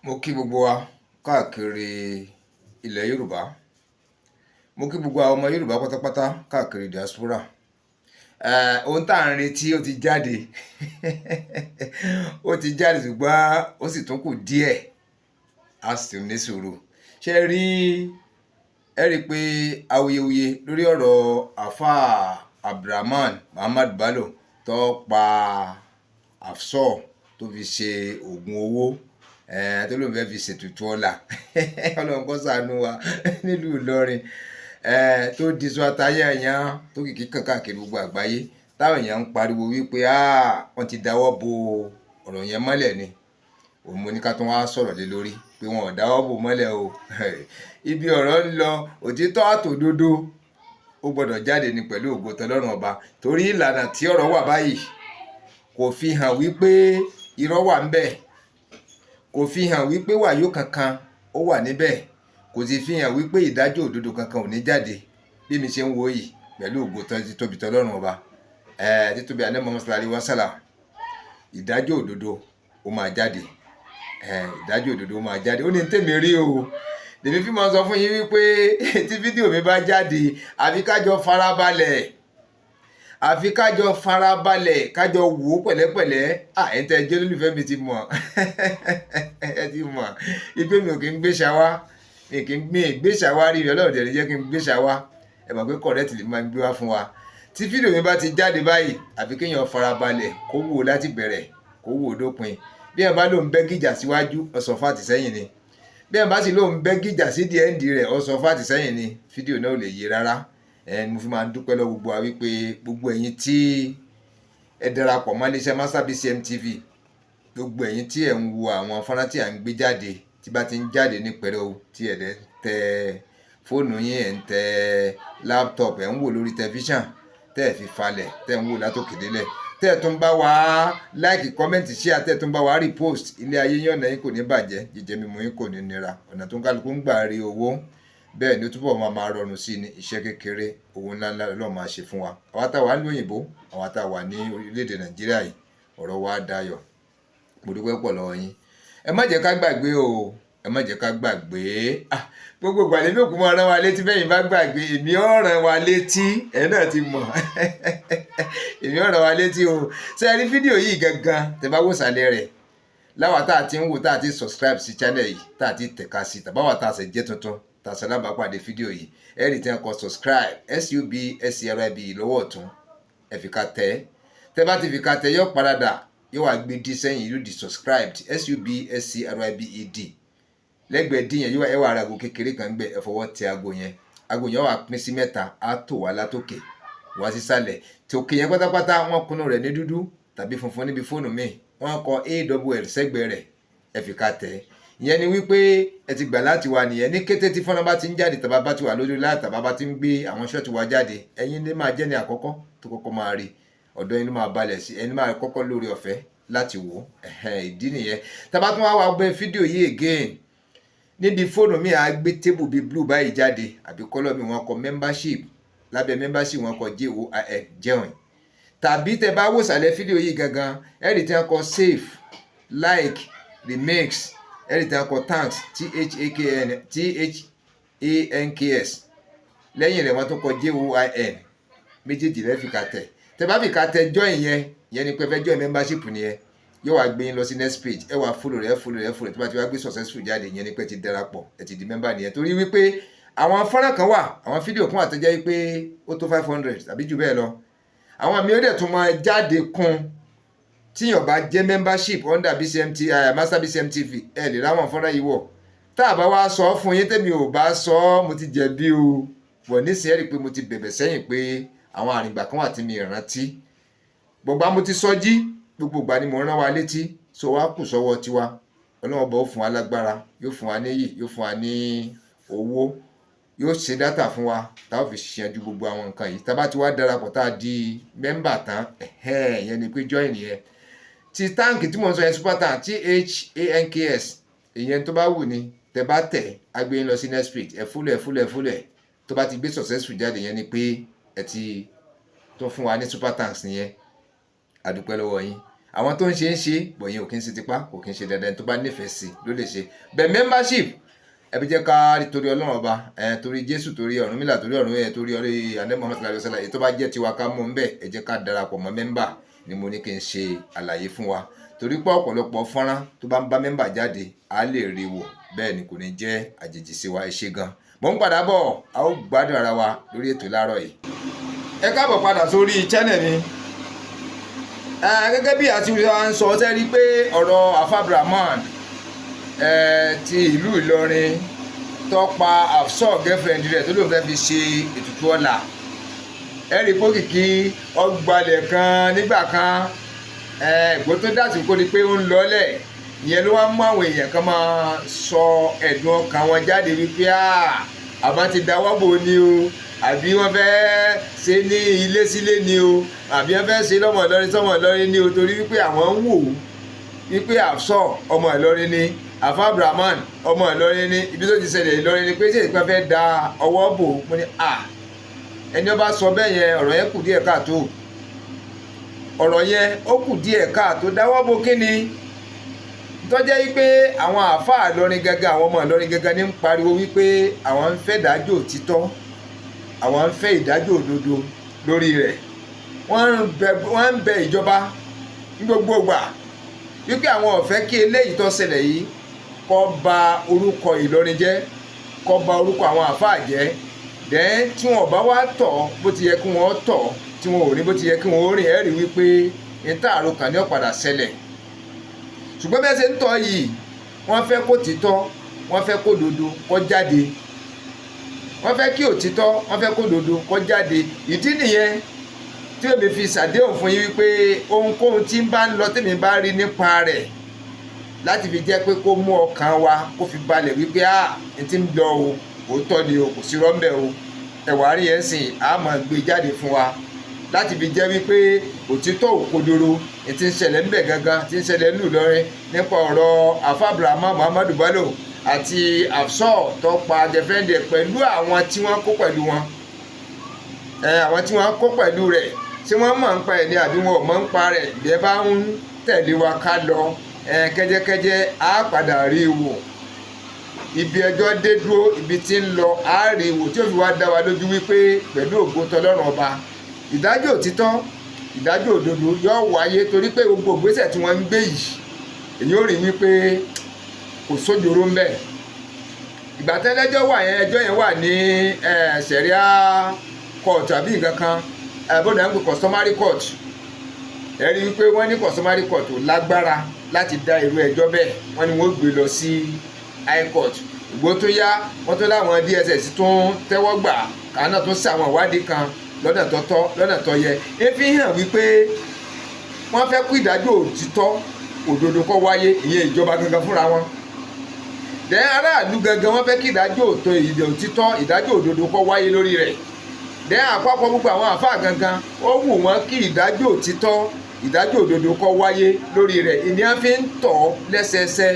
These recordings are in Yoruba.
Mo kí gbogbo wa káàkiri ilẹ̀ Yorùbá. Mo kí gbogbo àwọn ọmọ Yorùbá pátápátá káàkiri diaspora. Ohun tá à ń retí ó ti jáde. Ó ti jáde ṣùgbọ́n ó sì tún kù díẹ̀. A sì ní sùúrù. Ṣé ẹ rí pé awuyewuye lórí ọ̀rọ̀ Àfáà Abdulrahman Muhammad Bello tó pa Afsor tó fi ṣe oògùn owó. Tó lóun fẹ́ fi ṣètùtù ọ̀la Ọlọ́run kó ṣàánú wa nílùú Ìlọrin, tó di sọ àtayàyàn tó kìkì kàn káàkiri gbogbo àgbáyé táwọn èèyàn ń pariwo wípé wọ́n ti dáwọ́ bo ọ̀rọ̀ yẹn mọ́lẹ̀ ni. Òun mo ní ká tún wá sọ̀rọ̀ lé lórí pé wọn ò dáwọ́ bò mọ́lẹ̀ o. Ibi ọ̀rọ̀ ń lọ òtítọ́ àtòdodo ó gbọ́dọ̀ jáde ní pẹ̀lú ògo tọlọ́run ọba, torí ìlànà tí ọ̀rọ̀ wà báyìí kò fi hàn wípé irọ́ wà ń bẹ̀, kò fi hàn wípé wàyó kankan ó wà níbẹ̀, kò sì fi hàn wípé ìdájọ́ òdodo kankan ò ní jáde bí mi ṣe ń wo yìí pẹ̀lú ògo títóbi tọlọ́run ọba, títóbi Ànábì Muhammad sallallahu alaihi wasallam. Ìdájọ́ òdodo ó máa jáde, ìdájọ́ òdodo ó máa jáde. Ó ní tèmi rí o, lèmi fi máa sọ fún yín wípé tí fídíò mi bá jáde àfi kájọ farabalẹ̀ kájọ wò ó pẹ̀lẹ́pẹ̀lẹ́. Ẹ̀yin tẹ́ jẹ́ olólùfẹ́ mi ti mọ̀ ẹ ti mọ̀ wípé mi ò kí ń gbé ṣáwá, mi ì gbé ṣáwá rí Ọlọ́run dẹ̀ ní jẹ́ kí n gbé ṣáwá. Ẹ mọ̀ pé correct lè máa ń gbé wá fún wa. Tí fídíò mi bá ti jáde báyìí àfi kéèyàn farabalẹ̀ kó wò ó láti bẹ̀rẹ̀ kó wò ó dópin. Bí ẹ bá lóun bẹ́ gìjà síwájú ọ̀sán fún àtìsẹ́yìn ni, bí ẹ bá sì lóun bẹ́ gìjà sí di ẹ́ǹdì rẹ̀ ọ̀sán fún àtìsẹ́yìn ni, fídíò náà ò lè yé rárá. Mo fi máa ń dúpẹ́ lọ́wọ́ gbogbo wa wípé gbogbo ẹ̀yin tí ẹ darapọ̀ mọ́ iléeṣẹ́ Master BCM TV, gbogbo ẹ̀yin tí ẹ̀ ń wo àwọn fọ́nrán tí à ń gbé jáde tí bá ti ń jáde ní pẹ̀rẹ́ o, tí ẹ̀ dẹ̀ tẹ fóònù yín, ẹ̀ ń tẹ láptọ̀pù, ẹ̀ ń wò lórí tẹlifíṣàn, tẹ́ ẹ̀ fi falẹ̀, tẹ́ ẹ̀ ń wò látòkè délẹ̀, tẹ́ ẹ̀ tún bá wa láìkì kọ́mẹ́ǹtì share, tẹ́ ẹ̀ tún bá wa repost. Ilé ayé yín ọ̀nà yín kò ní bàjẹ́, jíjẹ mímu yín kò ní nira, ọ̀nà tó ń kálukú ń gbà rí owó bẹ́ẹ̀ ni ó túbọ̀ máa rọrùn sí ní iṣẹ́ kékeré owó ńláńlá lọ́ọ́ máa ṣe fún wa. Àwa tá wà ní òyìnbó, àwa tá wà ní orílẹ̀-èdè Nàìjíríà yìí, ọ̀rọ̀ wa dayọ̀. Mo dúpẹ́ pọ̀ lọ́wọ́ yín. Ẹ má jẹ́ ká gbàgbé o, ẹ má jẹ́ ká gbàgbé. Gbogbo ìgbà lèmi òkú mọ́ rán wa létí, bẹ́yìn bá gbàgbé èmi ó rán wa létí, ẹ̀ náà ti mọ̀ èmi ó rán wa létí o. Ṣé ẹ rí fídíò yìí gangan tẹ́ bá wò sàlẹ̀ rẹ̀, láwa tá a ti ń wò tá a ti subscribe sí channel yìí tá a ti tẹ̀ka sí, tàbáwá tá a sì jẹ́ tuntun tá a sálábà pàdé fídíò yìí, ẹ rí tí wọ́n kọ subscribe SUBSCRIB lọ́wọ́ ọ̀tún, ẹ fi ká tẹ́. Tẹ́ bá ti fi ká tẹ́ yóò paradà, yóò wá gbé dí sẹ́yìn, yóò di subscribed SUBSCRIBED. Lẹ́gbẹ̀ẹ́ dín yẹn yóò wá ẹwà arago kékeré kan gbẹ, ẹ fọwọ́ tẹ aago yẹn wá pín sí mẹ́ta, á tò wá látòkè wá sísàlẹ̀. Tí òkè yẹn pátápátá wọ́n kùnú rẹ̀ ní dúdú tàbí funfun níbi fóònù mi, wọ́n kọ AWL sẹ́gbẹ̀ẹ́ rẹ̀, ẹ fi ká tẹ́. Ìyẹn ni wípé ẹ ti gbà láti wà nìyẹn. Ní kété tí fọ́nrán bá ti ń jáde tàbá bá ti wà lórí tàbá bá ti ń gbé àwọn ṣọ́ọ̀tì wa jáde, ẹ̀yin ní máa jẹ́ ní àkọ́kọ́ tó kọ́kọ́ máa rí, ọ̀dọ̀ yín ló máa balẹ̀ sí, ẹni máa kọ́kọ́ lórí ọ̀fẹ́ láti wò. Ìdí nìyẹn. Tàbá tún wá gbé fídíò yìí again níbi fóònù mi, á gbé tébù bíi blue báyìí jáde, àbí kọ́lọ́ mi wọ́n kọ membership, lábẹ́ membership wọ́n kọ JOIN join. Tàbí tẹ́ bá wò sàlẹ̀ fídíò yìí gangan, ẹ rí tí wọ́n kọ save, like, remix, ẹ rí tí wọ́n kọ thanks THANKS, lẹ́yìn rẹ̀ wọ́n tún kọ JOIN, méjèèjì rẹ̀ fi ká tẹ̀. Tẹ́ bá fi ká tẹ̀ join yẹn ni pé fẹ́ join membership nìyẹn, yóò wá gbé yín lọ sí next page, ẹ wá follow rẹ̀ tó bá ti wá gbé successful jáde, yẹn ni pé ti darapọ̀, ẹ ti di member nìyẹn. Torí wípé àwọn fọ́nrán kan wà, àwọn fídíò kan wà tó jẹ́ wípé ó tó 500 tàbí jù bẹ́ẹ̀ lọ. Àwọn mi ó dẹ̀ tún máa jáde kún tíyàn bá jẹ́ membership under Master BCM TV, ẹ lè ráwọn fọ́nrán yìí wọ̀. Tá a bá wá sọ fún yín tèmi ò bá sọ, mo ti jẹ̀bi o. Bọ̀ nísìnyí rí pé mo ti bẹ̀bẹ̀ sẹ́yìn pé àwọn àrìngbà kan wà tí mi rántí. Gbogbo mo ti sọ jí, gbogbo ìgbà ni mo rán wa létí, so wá kù sọ́wọ́ tiwa. Ọlọ́run bọ̀ ó fún wa lágbára, yóò fún wa níyì, yóò fún wa ní owó, yóò ṣe dátà fún wa tá a fi ṣìyànjú gbogbo àwọn nǹkan yìí. Tá bá ti wá darapọ̀ tá a di mẹ́mbà tán, yẹn ni pé join yẹn. Ti táǹkì tí mo ń sọ yẹn super tank THANKS, ìyẹn tó bá wù ní tẹ́ bá tẹ̀ á gbé yín lọ sí next page, ẹ fúlẹ̀ tó bá ti gbé successful jáde, yẹn ni pé ẹ ti tó fún wa ní super tanks nìyẹn. A dúpẹ́ lọ́wọ́ yín. àwọn tó ń ṣe bọ̀yìn ò kí ń ṣe tipá kò kí ń ṣe dandan tó bá nífẹ̀ẹ́ sí ló lè ṣe bẹ́ẹ̀ membership ẹbí jẹ́ ká torí Ọlọ́run ọba torí Jésù torí Ọ̀rúnmìlà torí ọ̀run ẹ̀ torí ọ̀rẹ́ Ànábì Muhammad sallallahu alaihi wasallam èyí tó bá jẹ́ tiwa ká mú un bẹ́ẹ̀ ẹ jẹ́ ká darapọ̀ mọ́ mẹ́mbà ni mo ní kí n ṣe àlàyé fún wa torí pé ọ̀pọ̀lọpọ̀ fọ́nrán tó bá ń bá mẹ́mbà jáde á lè rí wò bẹ́ẹ̀ ni kò ní jẹ́ àjèjì sí wa ẹ ṣé gan mo ń padà bọ̀ a ó gbádùn ara wa lórí ètò láàárọ̀ yìí. ẹ káàbọ̀ padà sórí channel mi gẹ́gẹ́ bí àti wọ́n ń sọ sẹ́rí pé ọ̀rọ̀ Alfa Abrahamad ti ìlú Ìlọrin tó pa Afsor girlfriend rẹ̀ tó lóun fẹ́ fi ṣe ètùtù ọ̀la ẹ̀rí pókìkí ọgbàlẹ̀ kan nígbà kan ẹ̀gbọ́n tó dàtí kó ni pé ó ń lọ́lẹ̀ ìyẹn ló wá mú àwọn èèyàn kan máa sọ ẹ̀dùn ọkàn wọn jáde wípé àbá ti dáwọ́ bò ní o àbí wọ́n fẹ́ ṣe ní ilé sílé ni o àbí wọ́n fẹ́ ṣe lọ́mọ Ìlọrin sọ́mọ Ìlọrin ni o torí wípé àwọn ń wò wípé Afsor ọmọ Ìlọrin ni Alfa Abrahamad ọmọ Ìlọrin ni ibi tó ti ṣẹlẹ̀ Ìlọrin ni pé ṣé ìpín fẹ́ da ọwọ́ bò mo ní ẹni ó bá sọ bẹ́ẹ̀ yẹn ọ̀rọ̀ yẹn kù díẹ̀ káàtó ọ̀rọ̀ yẹn ó kù díẹ̀ káàtó dáwọ́ bò kí ni tọ́jẹ́ wípé àwọn àáfàá Ìlọrin gẹ́gẹ́ àwọn ọmọ Ìlọrin gẹ́gẹ́ ní ń pariwo wípé àwọn ń fẹ́ ìdájọ́ òtítọ́ àwọn ń fẹ́ ìdájọ́ òdodo lórí rẹ̀ wọ́n ń bẹ ìjọba ní gbogbo ìgbà wípé àwọn ò fẹ́ kí eléyìí tó ṣẹlẹ̀ yìí kó ba orúkọ Ìlọrin jẹ́ kó ba orúkọ àwọn àáfàá jẹ́ dẹ́n tí wọ́n bá wá tọ̀ bó ti yẹ kí wọ́n tọ̀ tí wọ́n ò rí bó ti yẹ kí wọ́n rìn ẹ̀rí wípé ìtààrò kan ní ó padà ṣẹlẹ̀ ṣùgbọ́n bẹ́ẹ̀ ṣe ń tọ́ yìí wọ́n fẹ́ kó títọ́ wọ́n fẹ́ kó dodo kó jáde wọ́n fẹ́ kí òtítọ́ wọ́n fẹ́ kó dodo kó jáde ìdí nìyẹn tí èmi fi ṣàdéhùn fún yín wípé ohunkóhun tí ń bá ń lọ tèmi bá rí nípa rẹ̀ láti fi jẹ́ pé kó mú ọkàn wa kó fi balẹ̀ wípé n ti ń lọ o òótọ́ ni o kò sí rọ́mbẹ́ o ẹ̀wà rí ẹ̀ sìn á máa gbé jáde fún wa láti fi jẹ́ wípé òtítọ́ òkodoro ti ń ṣẹlẹ̀ ńbẹ̀ gangan ti ń ṣẹlẹ̀ nílùú Ìlọrin nípa ọ̀rọ̀ Alfa Abrahamad Muhammadu Bello àti Afsor tó pa jẹfẹ́ndẹ̀ pẹ̀lú àwọn tí wọ́n kó pẹ̀lú wọn àwọn tí wọ́n kó pẹ̀lú rẹ̀ tí wọ́n mọ̀ ń pa ẹ̀ ní àbí wọn ò mọ̀ ń pa rẹ̀ bí ẹ bá ń tẹ̀lé wa ká lọ kẹ́jẹ́kẹ́jẹ́ á padà rí i wò ibi ẹjọ́ dé dúró ibi tí ń lọ á rí i wò tí ó fi wá dá wa lójú wípé pẹ̀lú ògo tọlọ́run ọba ìdájọ́ òtítọ́ ìdájọ́ òdodo yóò wáyé torí pé gbogbo ìgbésẹ̀ tí wọ́n ń gbé yìí èyí ò rí wípé kò sójoro ń bẹ̀ ìgbà tẹ́lẹ́jọ́ wà yẹn ẹjọ́ yẹn wà ní sẹ̀ríà court àbí nǹkan kan bóde à ń pè customary court ẹ rí wípé wọ́n ní customary court ò lágbára láti dá irú ẹjọ́ bẹ́ẹ̀ wọ́n ní wọ́n gbé lọ sí high court ìgbó tó yá wọ́n tó láwọn DSS tó ń tẹ́wọ́ gbà kàánà tó ń ṣe àwọn ìwádìí kan lọ́nà tó tọ́ lọ́nà tó yẹ ẹ fi hàn wípé wọ́n fẹ́ kú ìdájọ́ òtítọ́ òdodo kó wáyé ìyẹn ìjọba gangan fúnra wọn dẹ́ aráàlú gangan wọ́n fẹ́ kí ìdájọ́ òtítọ́ ìdájọ́ òdodo kó wáyé lórí rẹ̀ dẹ́ àpapọ̀ gbogbo àwọn àfáà gangan ó wù wọ́n kí ìdájọ́ òtítọ́ ìdájọ́ òdodo kó wáyé lórí rẹ̀ ìníyàn fi ń tọ̀ lẹ́sẹẹsẹ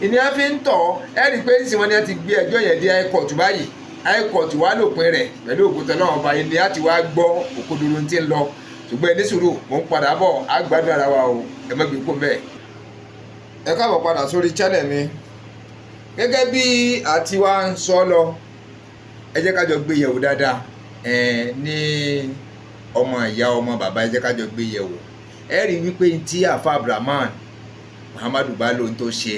ìníyàn fi ń tọ̀ ẹ́ rí i pé nísìnyí wọ́n ní wọ́n ti gbé ẹjọ́ yẹn dé high court báyìí high court wá lópin rẹ̀ pẹ̀lú òkúta náà ọba ilé àti wá gbọ́ òkodoro tí ń lọ ṣùgbọ́n ẹni sùúrù mò ń padà bọ̀ á gbádùn ara wa o ẹ má gbé kó bẹ́ẹ̀. ẹ káàbọ̀ padà sórí channel mi gẹ́gẹ́ bí àti wá ń sọ lọ ẹ jẹ́ ká jọ gbé yẹ̀wò dáadáa ní ọmọ ìyá ọmọ bàbá ẹ jẹ́ ká jọ gbé yẹ̀wò ẹ rí wípé tí Alfa Abrahamad Muhammadu Bello tó ṣe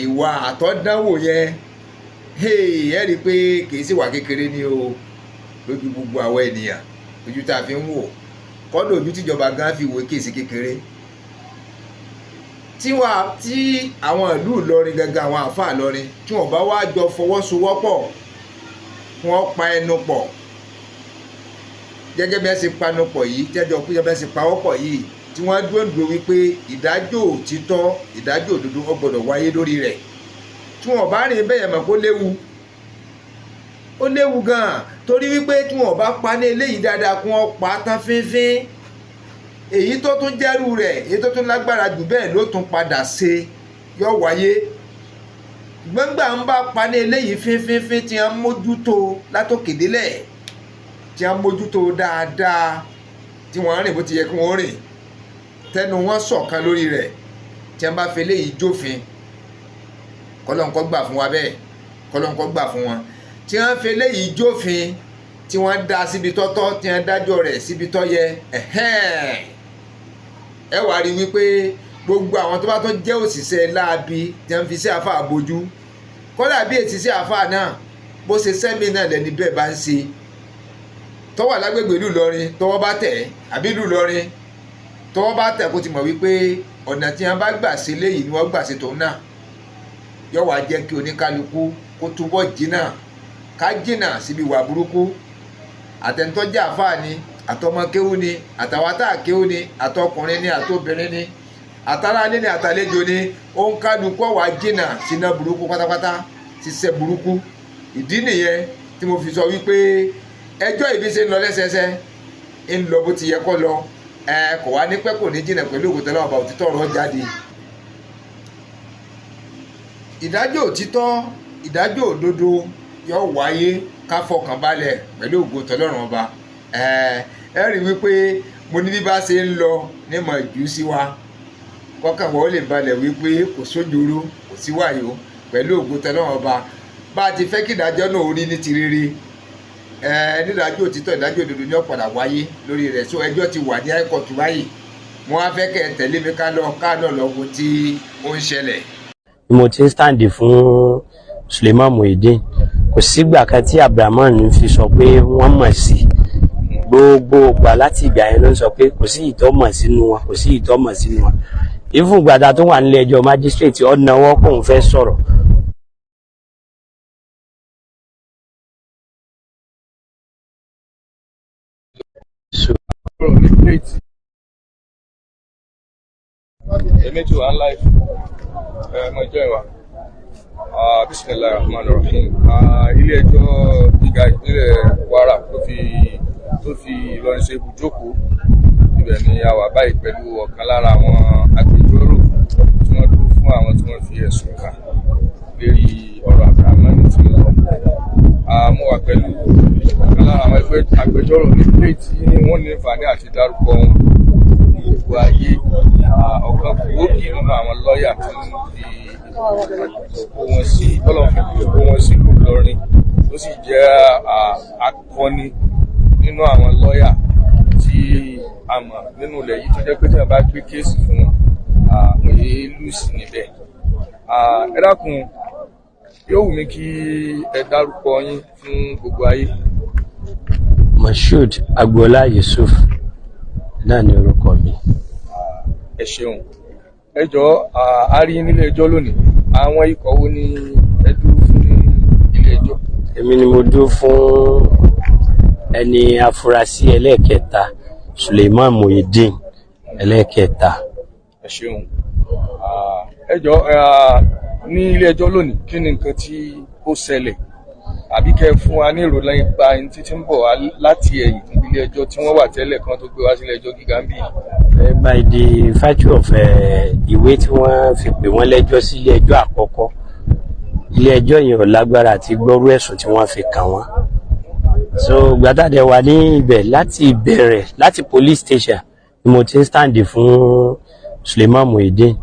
ìwà àtọ́dánwò yẹn ẹ rí i pé kìí sí wà kékeré ní o lójú gbogbo àwọn ènìyàn ojú tá a fi ń wò kọ́dọ̀ ojú tíjọba gan fi wò kéèsì kékeré tí àwọn ìlú Ìlọrin gangan àwọn àáfàá Ìlọrin tí wọ́n bá wá jọ fọwọ́sowọ́pọ̀ wọ́n pa ẹnu pọ̀ gẹ́gẹ́ bí wọ́n ṣe panu pọ̀ yìí tẹ́jọ́ pé bí wọ́n ṣe pawọ́pọ̀ yìí tí wọ́n dúró wípé ìdájọ́ òtítọ́ ìdájọ́ òdodo ó gbọ́dọ̀ wáyé lórí rẹ̀ tí wọ́n bá rìn bẹ́ẹ̀ mọ̀ kó léwu gan-an torí wípé tí wọ́n bá pa ní eléyìí dáadáa kí wọ́n pa tán fínfín èyí tó tún jẹ́rù rẹ̀ èyí tó tún lágbára jù bẹ́ẹ̀ ló tún padà ṣe yọ wáyé gbọ́ngbà ń bá pa ní eléyìí fínfínfín tí wọ́n mójútó látòkè délẹ̀ tí wọ́n mójútó dáadáa tí wọ́n rìn bó ti yẹ kí wọ́n rìn tẹnu wọn ṣọ̀kan lórí rẹ̀ tí wọ́n bá fi léyìí jófin kọ́lọ́nkọ́ gbà fún wa bẹ́ẹ̀ kọ́lọ́nkọ́ gbà fún wọn tí wọ́n fi léyìí jófin tí wọ́n dá síbi tọ́tọ́ tí wọ́n dájọ́ rẹ̀ síbi tọ́ yẹ ẹ wá rí wípé gbogbo àwọn tó bá tó jẹ́ òṣìṣẹ́ láabi tí wọ́n fi sí àáfà bójú kódà bí èsì sí àáfà náà bó ṣe sẹ́mi náà lẹ́ni bẹ́ẹ̀ bá ń ṣe tọ́wọ́ lágbègbè ìlú Ìlọrin tọ́wọ́ bá tẹ̀ àbí ìlú Ìlọrin tọ́wọ́ bá tẹ̀ kó ti mọ̀ wípé ọ̀nà tí wọ́n bá gbà sí léyìí ni wọ́n gbà sí tòun náà yóò wá jẹ́ kí oníkálukú kó túbọ̀ jìnnà ká jìnnà síbi ìwà burúkú àtẹ̀ntọ́jà àfáà ni àtọmọ kéwú ni àtàwátà kéwú ni àtọkùnrin ni àtobìnrin ni àtàràlé ni àtàlejò ni oníkálukú wá jìnnà síná burúkú pátápátá ṣiṣẹ́ burúkú ìdí nìyẹn tí mo fi sọ wípé ẹjọ́ ìbí ṣe ń lọ lẹ́sẹẹsẹ ń lọ bó ti yẹ kó lọ kò wá ní pẹ́ kò ní jìnnà pẹ̀lú òkúta náà ọba òtítọ́ ọ̀rọ̀ jáde ìdájọ́ òtítọ́ ìdájọ́ òdodo yóò wáyé ká fọkàn balẹ̀ pẹ̀lú òkúta Ọlọ́run ọba ẹ rí wípé mo ní bí bá ṣe ń lọ ní mọ̀ jù sí wa kọ́kàn wọ́n lè balẹ̀ wípé kò sójoro kò sí wàyó pẹ̀lú òkúta Ọlọ́run ọba bá a ti fẹ́ kí ìdájọ́ náà orí ní ti rere nídájọ́ òtítọ́ ìdájọ́ òdodo ní ọ̀padà wáyé lórí rẹ̀ so ẹjọ́ ti wà ní high court báyìí mo wá fẹ́ kẹ́ ẹ tẹ̀lé mi ká náà lọ́wọ́ tí ó ń ṣẹlẹ̀. mo ti ń stáǹdì fún Suleiman Muideen kò sígbà kan tí Abdulrahman fi sọ pé wọ́n mọ̀ sí gbogbo ìgbà láti ìgbà yẹn ló ń sọ pé kò sí ìtọ́mọ̀ sínú wọn kò sí ìtọ́mọ̀ sínú wọn ìfún gbàdá tó wà nílé ẹjọ́ májísírèètì ọ̀nàwó kóun fẹ́ sọ̀rọ̀ èmi tí wà ń live mo jẹ́ ìwà bismillahir rahmanir rahim ilé ẹjọ́ gíga ìpínlẹ̀ Kwara tó fi Ìlọrin ṣe ibùjókòó ibẹ̀ ni a wà báyìí pẹ̀lú ọ̀kan lára àwọn agbẹjọ́rò tí wọ́n dúró fún àwọn tí wọ́n fi ẹ̀sùn kàn lérí ọ̀rọ̀ Abdulrahman tí ń lọ. Mo wà pẹ̀lú ọ̀kan lára àwọn agbẹjọ́rò nílé tí wọ́n ní àǹfààní àti dárúkọ wọn ní gbogbo ayé ọ̀kan gbòógì nínú àwọn lọ́ọ̀yà tí ń fi ìkó wọn sí Ìlọrin tó sì jẹ́ akọni nínú àwọn lọ́ọ̀yà tí a mọ̀ nínú ilẹ̀ yìí tó jẹ́ pé tí wọ́n bá gbé kéèsì fún wọn àwọn èèlú sí níbẹ̀. Ẹ dákun yóò wù mí kí ẹ dárúkọ yín fún gbogbo ayé. Moshood Agboola Yusuf náà ni orúkọ mi. Ẹ ṣeun. Ẹ jọ̀ọ́ a rí nílé ẹjọ́ lónìí àwọn ikọ̀ wo ni ẹ dúró fún ilé ẹjọ́? Èmi ni mo dúró fún ẹni afurasí ẹlẹ́ẹ̀kẹta Suleiman Muideen ẹlẹ́ẹ̀kẹta. Ẹ ṣeun. Ẹ jọ̀ọ́ ní ilé ẹjọ́ lónìí kí ni nǹkan tí ó ṣẹlẹ̀ àbí kẹ́ fún wa ní ìròyìn nípa ẹni tí ń bọ̀ wá láti ẹ̀yìn ilé ẹjọ́ tí wọ́n wà tẹ́lẹ̀ kan tó gbé wá sílé ẹjọ́ gíga ń bì. By the virtue of ìwé tí wọ́n fi pè wọ́n lẹ́jọ́ sí ilé ẹjọ́ àkọ́kọ́ ilé ẹjọ́ yẹn ò lágbára àti gbọ́rú ẹ̀sùn tí wọ́n fi kàn wọ́n. So gbàtàdé wà ní ibẹ̀ láti ìbẹ̀rẹ̀ láti police station ni mo ti ń stáǹdì fún Suleiman Muideen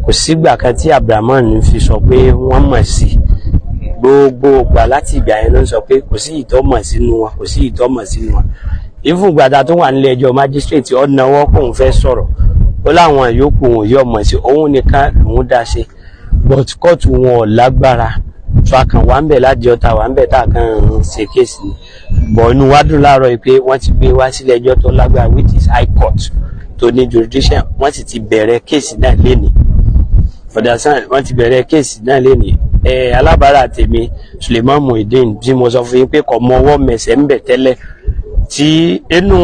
kò sígbà kan tí Abdulrahman fi sọ pé wọ́n mọ̀ sí gbogbo ìgbà láti ìgbà yẹn ló ń sọ pé kò sí ìtọ́mọ̀ sínú wọn kò sí ìtọ́mọ̀ sínú wọn ìfún gbàdá tó wà nílé ẹjọ́ májísírèètì ọ̀nàwó kóun fẹ́ sọ̀rọ̀ ó láwọn yòókù wọn yóò mọ̀ sí òun nìkan lòun dá sí but kóòtù wọn ò lágbára tó a kàn wá ń bẹ̀ láti ọ̀tá wà ń bẹ̀ tá a kàn ń ṣe kéèsì ni bọ̀ inú wa dùn láàárọ̀ yìí pé wọ́n ti gbé wá sílé ẹjọ́ tó lágbára which is high court tó ní jurisdiction wọ́n sì ti bẹ̀rẹ̀ kéèsì náà lénìí fọdàsán wọ́n ti bẹ̀rẹ̀ kéèsì náà lénìí alábàárà tèmi Suleiman Muideen bí mo sọ fún yín pé kò mọ ọwọ́ mẹsẹ̀ ń bẹ̀ tẹ́lẹ̀ tí inú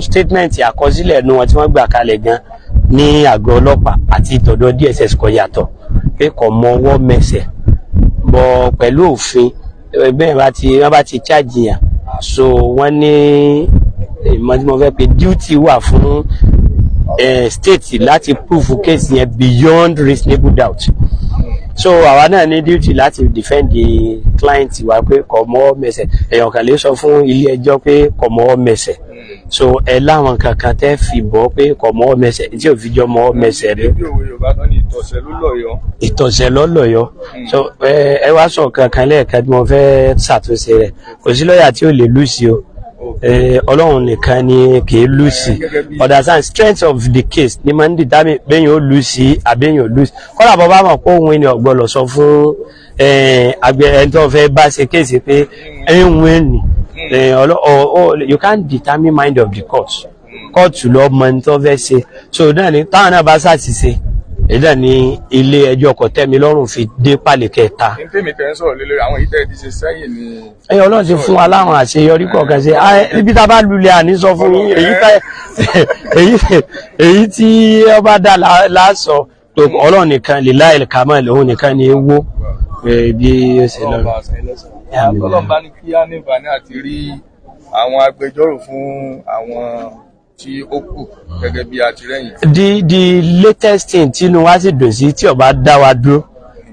statement àkọsílẹ̀ ẹnu wọn tí wọ́n gbà kalẹ̀ gan ní àgọ́ ọlọ́pàá àti ìtọ̀dọ̀ DSS kò yàtọ̀ pé kò mọ ọwọ́ mẹsẹ̀ bọ̀ pẹ̀lú òfin bẹ́ẹ̀ wọ́n bá ti charge yàn so wọ́n ní ìmọ̀ tí mo fẹ́ pé duty wà fún state láti prove case yẹn beyond reasonable doubt so àwa náà ní duty láti defend the client wa pé kò mọ́ mẹsẹ̀ èèyàn kan lè sọ fún ilé ẹjọ́ pé kò mọ́ mẹsẹ̀ so ẹ láwọn kankan tẹ́ fi bọ́ pé kò mọ́ mẹsẹ̀ tí ò fi jọ mọ́ mẹsẹ̀ rẹ. bí òwe Yorùbá tán ní ìtọ̀sẹ̀ ló lọ́yọ̀ọ́. ìtọ̀sẹ̀ lọ́lọ́yọ̀ so ẹ wá sọ kankan lẹ́ẹ̀kan tí mo fẹ́ ṣàtúnṣe rẹ̀ kò sí lọ́ọ̀yà tí ò lè lù sí o Ọlọ́run nìkan ni kì í lù sí understand strength of the case ni máa ń determine bẹ́yìn ó lù sí àbẹ́yìn ò lù sí kọ́lá bọ́ bá mọ̀ pé òun ni ọ̀gbọ́n lọ sọ fún ẹni tó fẹ́ bá ṣe kéèsì pé ẹ̀hún ẹ̀nì you can't determine mind of the court lọ mọ ẹni tó fẹ́ ṣe so náà ni táwọn náà bá ṣàṣìṣe ẹ̀dá ní ilé ẹjọ́ kòtẹ́milọ́rùn fi dé pàlẹ́ kẹta. ní tèmi tẹ́ ń sọ̀rọ̀ lé lórí àwọn ìtẹ́ ti ṣe sẹ́yìn ni. Ọlọ́run ti fún wa láwọn àṣeyọrí kọ̀ọ̀kan ṣe ibi tá a bá lulẹ̀ àní sọ fún yín èyí tí ọba dá lásọ tó Ọlọ́run nìkan lè láì kàmọ́ lòun nìkan ni wó bí ó ṣe lọ. Ọlọ́run bá ní kí á ní ìbàní àti rí àwọn agbẹjọ́rò fún àwọn tí ó kù gẹ́gẹ́ bí àtìlẹ́yìn. the latest thing tí inú wa sì dùn sí tí ọba dá wa dúró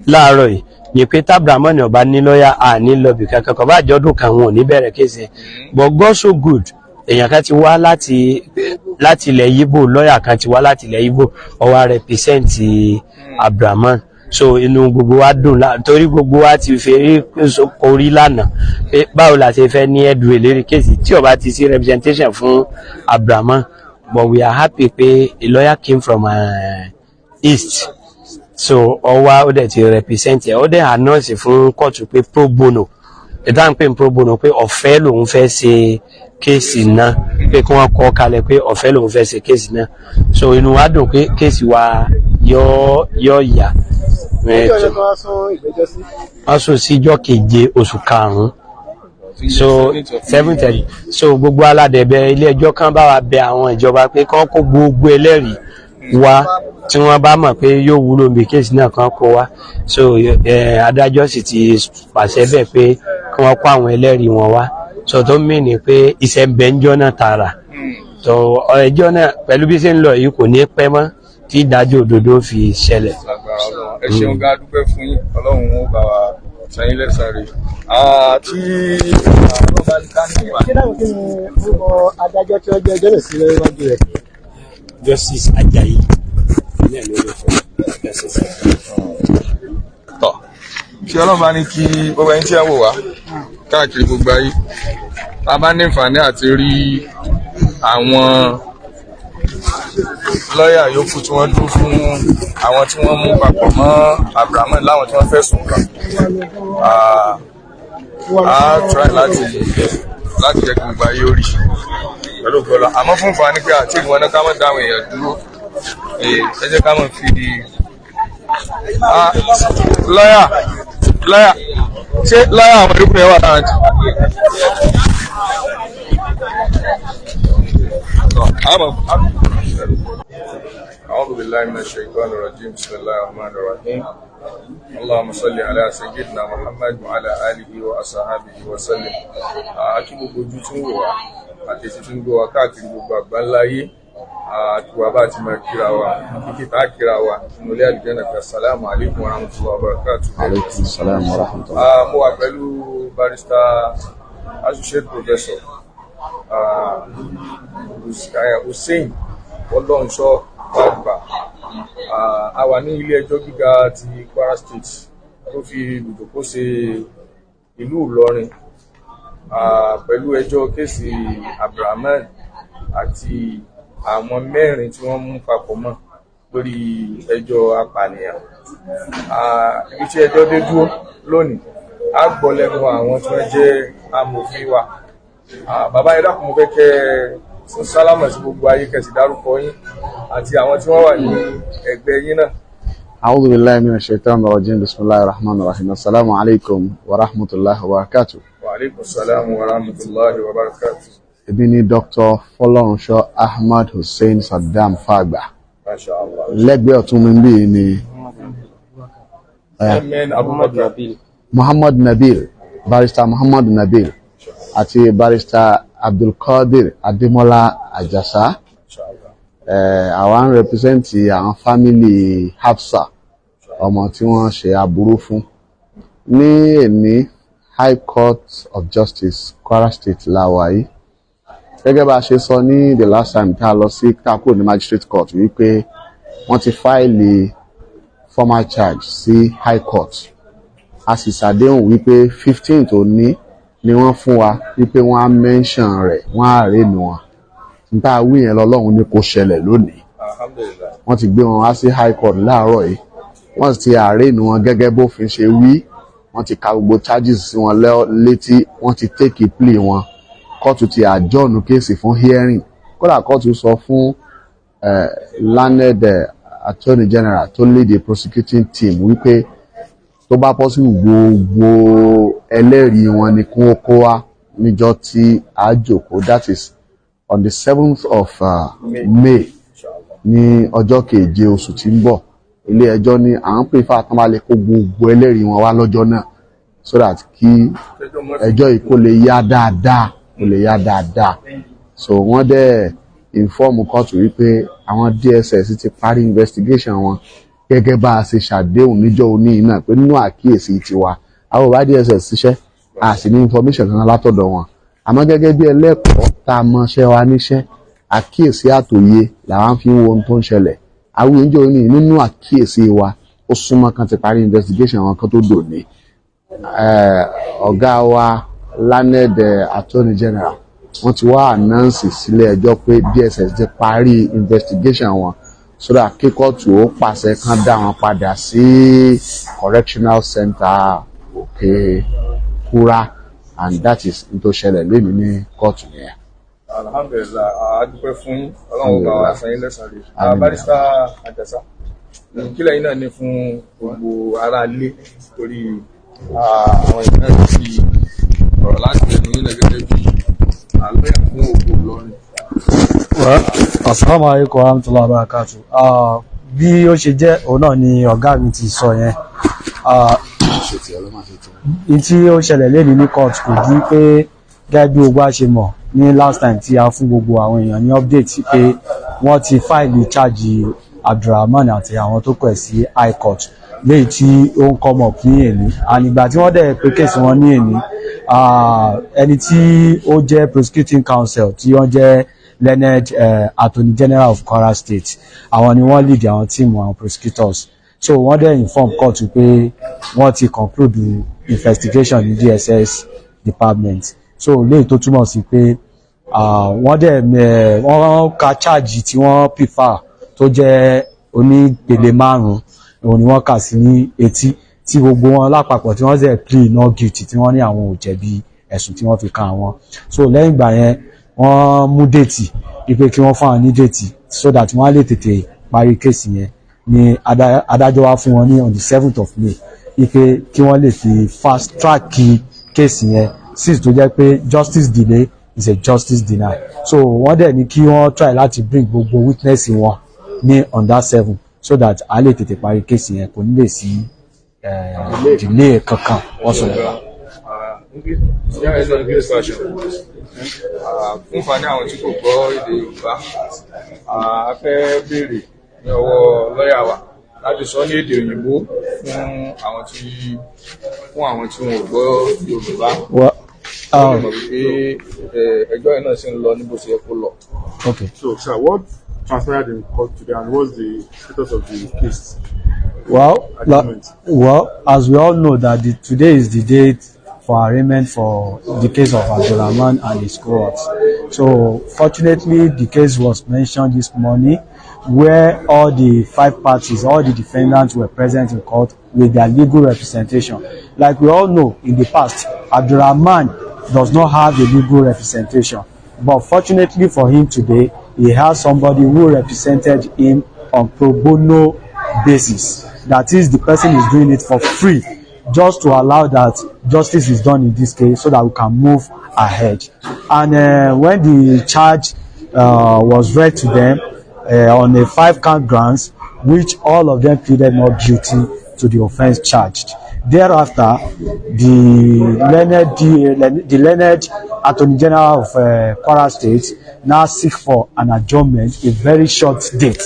láàárọ̀ yìí ni pé tábìlámọ́ ni ọba ní lọ́ọ̀yà àní lọ́bì kankan kọ́ bá àjọ̀dún kan wọn ò ní bẹ̀rẹ̀ kése but God so good èèyàn kan ti wá láti ilẹ̀ Yíbò lọ́ọ̀yà kan ti wá láti ilẹ̀ Yíbò ó wá represent Abdulrahman so inú gbogbo wa dùn torí gbogbo wa ti fẹ́ orí lánàá pé báwo la ṣe fẹ́ ní ẹ̀dùn ìlérí kéèsì tí ó bá ti sí representation fún Abdulrahman but we are happy pé a lawyer came from east so ọwá ó dẹ̀ ti represent ẹ̀ ó dẹ̀ announce fún kóòtù pé pro bono ìdáhùn pé pro bono pé ọ̀fẹ́ lòun fẹ́ ṣe kéèsì náà pé kí wọ́n kọ́ kalẹ̀ pé ọ̀fẹ́ lòun fẹ́ ṣe kéèsì náà so inú wa dùn pé kéèsì wa yọ yà. wọ́n sún síjọ́ keje oṣù karùn-ún so 7:30 so gbogbo aládẹ̀bẹ̀ ilé ẹjọ́ kan bá wa bẹ àwọn ìjọba pé kán kó gbogbo ẹlẹ́rìí wá tí wọ́n bá mọ̀ pé yóò wúlò bí kéèsì náà kan kó wá so adájọ́ sì ti pàṣẹ bẹ́ẹ̀ pé kí wọ́n kó àwọn ẹlẹ́rìí wọn wá so tó mìíní pé iṣẹ́ ń bẹ ń jọ́ náà tààrà so ẹjọ́ náà pẹ̀lú bí ṣe ń lọ yìí kò ní pẹ́ mọ́ tí ìdájọ́ òdodo fi ṣẹlẹ̀. ẹ ṣeun ga dúpẹ́ fún yín Ọlọ́run ó bá wa sẹ́yìn lẹ́sàn-án rẹ̀ tí ọlọ́run bá ní ká ní ìwà. kí náà kí ni orúkọ adájọ́ tí wọ́n gbé ẹjọ́ rẹ̀ sí lọ́wọ́jú rẹ̀. Justice Ajayi ilé ìlú olófò Justice. tọ́ kí Ọlọ́run bá ní kí gbogbo ẹni tí ẹ wò wá káàkiri gbogbo ayé tá a bá ní ìfàní àti rí àwọn lọ́ọ̀yà yòókù tí wọ́n dúró fún àwọn tí wọ́n mú papọ̀ mọ́ Abdulrahman láwọn tí wọ́n fẹ̀sùn kàn á try láti jẹ́ kí gbogbo ayé orí pẹ̀lú gbọ́lá àmọ́ fún ìfà ní pé àti ìwọ̀n náà ká mọ̀ dáwọn èèyàn dúró ẹ jẹ́ ká mọ̀ fi lọ́ọ̀yà ṣé lọ́ọ̀yà àwọn ìrúkùn yẹn wà lára jù. أعوذ بالله من الشيطان الرجيم بسم الله الرحمن الرحيم اللهم صل على سيدنا محمد وعلى آله وأصحابه وسلم àti gbogbo ojú tí ń wò wá àti èsì tí ń gbọ́ wá káàkiri gbogbo àgbáńláyé àti wà bá ti máa kíra wa kíkí tá kíra wa nílé àlùjànnà pé assalamu alaikum wa rahmatullahi wa barakatuh. Alaikum salam wa rahmatullahi. mo wà pẹ̀lú barrister associate professor Hussein Ọlọ́runṣọ́ àgbà a wà ní ilé ẹjọ́ gíga ti Kwara State tó fi ibùdókọ̀ ṣe ìlú Ìlọrin pẹ̀lú ẹjọ́ kéèsì Abdulrahman àti àwọn mẹ́rin tí wọ́n mú papọ̀ mọ́ lórí ẹjọ́ apànìyàn. Ibi tí ẹjọ́ dé dúró lónìí a gbọ́ lẹ́nu àwọn tí wọ́n jẹ́ amòfin wa. Bàbá yẹn dákun mo fẹ́ kẹ́ fún sálámà sí gbogbo ayé kẹsì dárúkọ yín àti àwọn tí wọ́n wà ní ẹgbẹ́ yín náà. A'udhu billahi minash shaitanir rajim. Bismillahir rahmanir rahim. Assalamu alaikum wa rahmatullahi wa barakatuh. Wa alaikum salam wa rahmatullahi wa barakatuh. Èmi ni Dr. Fọlọ́runṣọ́ Ahmad Hussein Saddam Fagba. Masha Allah. Lẹ́gbẹ̀ẹ́ ọ̀tún mi bí ni Muhammad Nabil, barrister Muhammad Nabil àti barrister Abdulkadir Ademola Ajasa. Àwọn representi àwọn family Hafsa ọmọ tí wọ́n ṣe aburú fún ní èní High Court of Justice Kwara State láwàyí gẹ́gẹ́ bá a ṣe sọ ní the last time tá a lọ sí tako ní magistrate court wípé wọ́n ti fáìlì formal charge sí high court a sì ṣàdéhùn wípé 15 tó ní ni wọ́n fún wa wípé wọ́n á mention rẹ̀ wọ́n á rèénu wọn níta wí yẹn lọ́lọ́run ní kó ṣẹlẹ̀ lónìí wọ́n ti gbé wọn wá sí high court láàárọ̀ yìí wọ́n sì ti àrèénu wọn gẹ́gẹ́ bófin ṣe wí wọ́n ti ka gbogbo charges sí wọn létí wọ́n ti take a plea wọn kóòtù ti adjourn kéèsì fún hearing kódà kóòtù sọ fún landed attorney general tó lead the prosecuting team wípé tó bá possible gbogbo ẹlẹ́rìí wọn ni kún ó kó wá níjọ́ tí a jókòó that is on the 7th of May ní ọjọ́ keje oṣù tí ń bọ̀ ilé ẹjọ́ ní à ń pè fún àtàmálẹ̀ kó gbogbo ẹlẹ́rìí wọn wá lọ́jọ́ náà so that kí ẹjọ́ yìí kó lè yá dáadáa so wọ́n dẹ̀ inform court wípé àwọn DSS ti parí investigation wọn gẹ́gẹ́ bá a ṣe ṣàdéhùn níjọ́ òní náà pé nínú àkíyèsí tiwa àwọn ò bá DSS ṣiṣẹ́ a sì ní information kan látọ̀dọ̀ wọn àmọ́ gẹ́gẹ́ bí ẹlẹ́kọ̀ọ́ tá a mọṣẹ́ wa níṣẹ́ àkíyèsí àtòye làwọn fi ń wo ohun tó ń ṣẹlẹ̀ àwọn ìjọ òní nínú àkíyèsí wa ó súnmọ́ kan ti parí investigation wọn kan tó dòní ọ̀gá wa landed attorney general wọ́n ti wá announce sílé ẹjọ́ pé DSS ti parí investigation wọn so that kíkọ́tù ó pàṣẹ kan dá wọn padà sí correctional center Òkè Kúrá and that is n tó ṣẹlẹ̀ lónìí ní kóòtù yẹn. Alhamdulillah, a dúpẹ́ fún Ọlọ́run bá wa san yín lẹ́san rẹ̀. Barrister Àjàsá kílẹ̀ yín náà ní fún gbogbo ará ilé torí àwọn ìpínlẹ̀ tí ọ̀rọ̀ láti ẹnu yín náà gẹ́gẹ́ bí àlọ́yà fún òkú Ìlọrin. Assalamu alaikum warahmatullahi wabarakatuh. Bí ó ṣe jẹ́ òun náà ni ọ̀gá mi ti sọ yẹn. Tí ó ṣẹlẹ̀ lẹ́ni ní court kò jí pé gẹ́gẹ́ bí gbogbo a ṣe mọ̀ ní last time tí a fún gbogbo àwọn èèyàn ní update pé wọ́n ti fáìlì charge Abdulrahman àti àwọn tó kọ̀ sí high court léyìí tí ó ń come up ní èní ànígbà tí wọ́n dẹ̀ pé kéèsì wọn ní èní ẹni tí ó jẹ́ prosecuting counsel tí wọ́n jẹ́ learned attorney general of Kwara State àwọn ni wọ́n lead àwọn team àwọn prosecutors so wọ́n dẹ̀ inform court pé wọ́n ti conclude investigation ní DSS department so léyìí tó túmọ̀ sí pé wọ́n dẹ̀ wọ́n ka charge tí wọ́n prefer tó jẹ́ onípele 5 òun ni wọ́n kà sí ní etí tí gbogbo wọn lápapọ̀ tí wọ́n ṣe plea not guilty tí wọ́n ní àwọn ò jẹ̀bi ẹ̀sùn tí wọ́n fi kàn wọ́n so lẹ́yìn ìgbà yẹn wọ́n mú déètì wípé kí wọ́n fún àwọn ní déètì so that wọ́n á lè tètè parí kéèsì yẹn ni adájọ́ wá fún wọn ní on the 7th of May wípé kí wọ́n lè fi fast track kéèsì yẹn since tó jẹ́ pé justice delay is a justice deny so wọ́n dẹ̀ ní kí wọ́n try láti bring gbogbo witness wọn ní on that 7 so that a lè tètè parí kéèsì yẹn kò ní lè sí delay kankan whatsoever. Fún fani àwọn tí kò gbọ́ èdè Yorùbá a fẹ́ béèrè ní ọwọ́ lọ́yà wa láti sọ ní èdè òyìnbó fún àwọn tí wọn ò gbọ́ Yorùbá. Mọ̀ wípé ẹjọ́ yìí náà sì ń lọ ní bó ṣe yẹ kó lọ. Okay. So, sir, what transpired in court today, and what's the status of the case? Well, as we all know that today is the date for arraignment for the case of Abdulrahman and his cohorts. So, fortunately, the case was mentioned this morning, where all the 5 parties, all the defendants were present in court with their legal representation. Like we all know, in the past, Abdulrahman does not have a legal representation. But fortunately for him today, he has somebody who represented him on pro bono basis. That is, the person is doing it for free, just to allow that justice is done in this case so that we can move ahead. And when the charge was read to them on a 5-count grounds, which all of them pleaded not guilty to the offense charged. Thereafter, the learned Attorney General of Kwara State now seek for an adjournment, a very short date,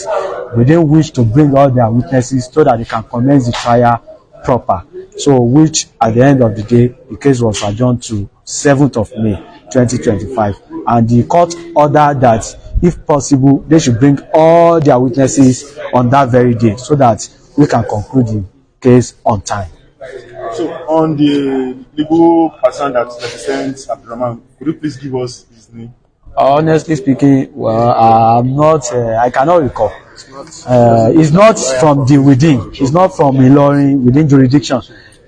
within which to bring all their witnesses so that they can commence the trial proper. So, which at the end of the day, the case was adjourned to 7th of May 2025. and the court ordered that if possible they should bring all their witnesses on that very day so that we can conclude the case on time. So on the legal person that represents Abdulrahman, could you please give us his name? Honestly speaking, well, I'm not. I cannot recall. It's not from the within. It's not from Ilorin within jurisdiction.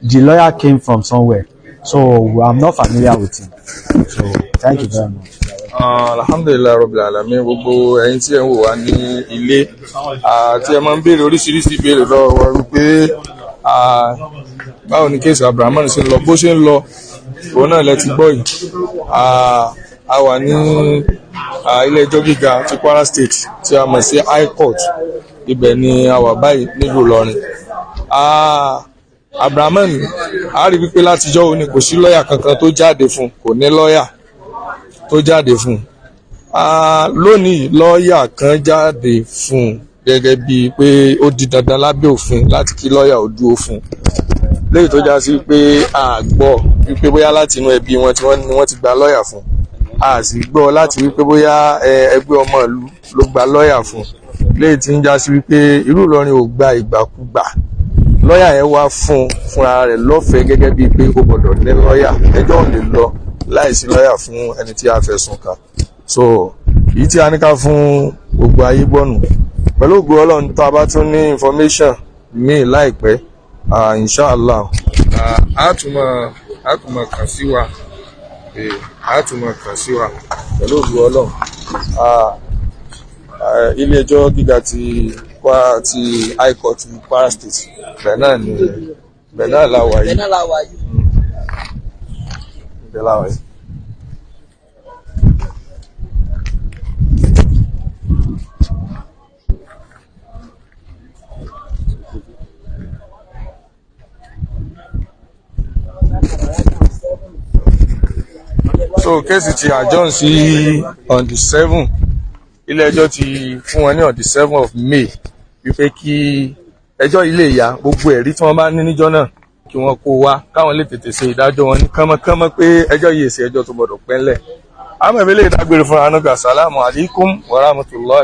The lawyer came from somewhere, so I'm not familiar with him. So thank you very much. Alhamdulillah Rabbil Alamin, gbogbo ẹ̀yin tí ẹ ń wò wá ní ilé tí ẹ máa ń béèrè oríṣiríṣi ìbéèrè lọ́wọ́ wa wípé báwo ni kéèsì Abdulrahman ṣe ń lọ, bó ṣe ń lọ òun náà lẹ ti gbọ́ yìí. A wà ní ilé ẹjọ́ gíga ti Kwara State tí a mọ̀ sí High Court, ibẹ̀ ni a wà báyìí nílùú Ìlọrin. Abdulrahman a rí wípé látijọ́ òní kò sí lọ́ọ̀yà kankan tó jáde fún, kò ní lọ́ọ̀yà tó jáde fún. Lónìí lọ́ọ̀yà kan jáde fún gẹ́gẹ́ bíi pé ó di dandan lábẹ́ òfin láti kí lọ́ọ̀yà ó dúró fún, léyìí tó já sí pé a gbọ́ wípé bóyá láti inú ẹbí wọn tí wọ́n ti gba lọ́ọ̀yà fún, a sì gbọ́ láti wípé bóyá ẹgbẹ́ ọmọ ìlú ló gba lọ́ọ̀yà fún, léyìí tí ń já sí wípé irú Ìlọrin ò gba ìgbàkúgbà. Lọ́ọ̀yà yẹn wá fúnra rẹ̀ lọ́fẹ̀ẹ́ gẹ́gẹ́ bíi pé ó gbọ́dọ̀ ní lọ́ọ̀yà, ẹjọ́ ò lè lọ láìsí lọ́ọ̀yà fún ẹni tí a fẹ̀sùn kàn. So èyí tí a ní ká fún gbogbo ayé gbọ́nù, pẹ̀lú ògo Ọlọ́run tó a bá tún ní information míì láìpẹ́, inshallah a tún máa kàn sí wa, pẹ̀lú ògo Ọlọ́run. Ilé ẹjọ́ gíga ti High Court ti Kwara State, bẹ́ẹ̀ náà la wà yìí. So kéèsì ti adjourn sí on the 7th. Ilé ẹjọ́ ti fún wọn ní on the 7th of May wípé kí ẹjọ́ ilé ìyá gbogbo ẹ̀rí tí wọ́n bá ní níjọ́ náà kí wọ́n kó wá káwọn lè tètè ṣe ìdájọ́ wọn ní kánmọ́kánmọ́ pé ẹjọ́ yìí èsì ẹjọ́ tó gbọdọ̀ pẹ́ńlẹ̀. Àmọ́ ìbílẹ̀ ìdágbére fún anága, assalamu alaikum wa rahmatullahi.